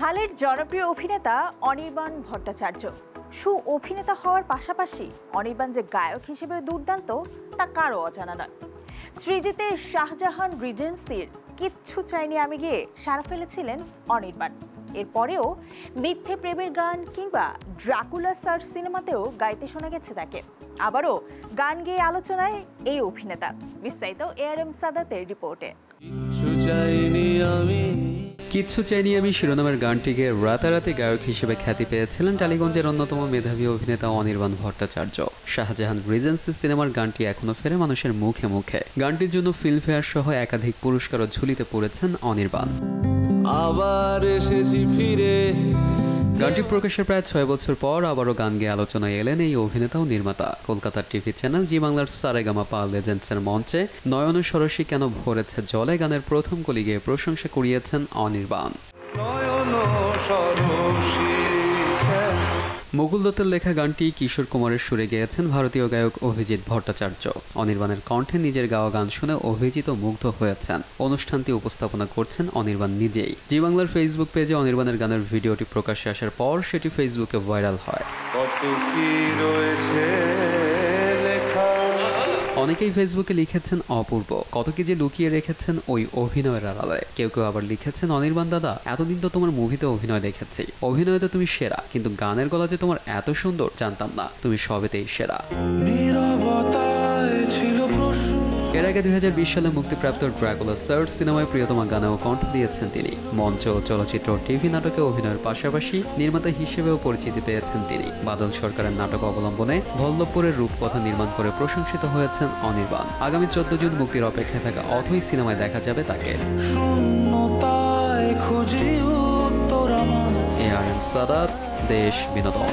হালের জনপ্রিয় অভিনেতা অনির্বাণ ভট্টাচার্য অভিনেতা হওয়ার পাশাপাশি অনির্বাণ যে গায়ক হিসেবে দুর্দান্ত তা কারো অজানা নয়। সৃজিতের শাহজাহান রিজেন্সির কিচ্ছু চাইনি আমি গিয়ে সাড়া ফেলেছিলেন অনির্বাণ। এরপরেও মিথ্যে প্রেমের গান কিংবা ড্রাকুলা সার সিনেমাতেও গাইতে শোনা গেছে তাকে। আবারও গান গেয়ে আলোচনায় এই অভিনেতা। বিস্তারিত ARM সাদাতের রিপোর্টে। কিচ্ছু চাইনি আমি শিরোনামের গানটিকে রাতারাতি গায়ক হিসেবে খ্যাতি পেয়েছিলেন টালিগঞ্জের অন্যতম মেধাবী অভিনেতা অনির্বাণ ভট্টাচার্য। শাহজাহান রিজেন্সি সিনেমার গানটি এখনো ফেরে মানুষের মুখে মুখে। গানটির জন্য ফিল্মফেয়ার সহ একাধিক পুরস্কারও ঝুলিতে পড়েছেন অনির্বাণ। আবার এসেছি ফিরে। গানটি প্রকাশের প্রায় 6 বছর পর আবারও গান গেয়ে আলোচনায় এলেন এই অভিনেতা ও নির্মাতা। কলকাতার টিভি চ্যানেল জি বাংলার সারেগামাপা লেজেন্ডসের মঞ্চে নয়ন সরসী কেন ভরেছে জলে গানের প্রথম কলি গেয়ে প্রশংসা কুড়িয়েছেন অনির্বাণ। মুকুল দত্তের লেখা গানটি কিশোর কুমারের সুরে গেয়েছেন ভারতীয় গায়ক অভিজিৎ ভট্টাচার্য। অনির্বাণের কণ্ঠে নিজের গাওয়া গান শুনে অভিজিৎ মুগ্ধ হয়েছেন। অনুষ্ঠানটি উপস্থাপনা করছেন অনির্বাণ নিজেই। জি বাংলার ফেসবুক পেজে অনির্বাণের গানের ভিডিওটি প্রকাশ্যে আসার পর সেটি ফেসবুকে ভাইরাল হয়। অনেকেই ফেসবুকে লিখেছেন অপূর্ব, কত কি যে লুকিয়ে রেখেছেন ওই অভিনয়ের আড়ালে। কেউ কেউ আবার লিখেছেন অনির্বাণ দাদা, এতদিন তো তোমার মুভিতে অভিনয় দেখেছি, অভিনয়ে তো তুমি সেরা, কিন্তু গানের গলা যে তোমার এত সুন্দর জানতাম না, তুমি সবেতেই সেরা। এর আগে 2020 সালে মুক্তিপ্রাপ্ত ড্রাকুলা সার্চ সিনেমায় প্রিয়তমা গানেও কণ্ঠ দিয়েছেন তিনি। মঞ্চ, চলচ্চিত্র, টিভি নাটকে অভিনয়ের পাশাপাশি নির্মাতা হিসেবেও পরিচিতি পেয়েছেন তিনি। বাদল সরকারের নাটক অবলম্বনে ভল্লভপুরের রূপকথা নির্মাণ করে প্রশংসিত হয়েছেন অনির্বাণ। আগামী 14 জুন মুক্তির অপেক্ষায় থাকা অথৈ সিনেমায় দেখা যাবে তাকে। ARM সাদাত, দেশ বিনোদন।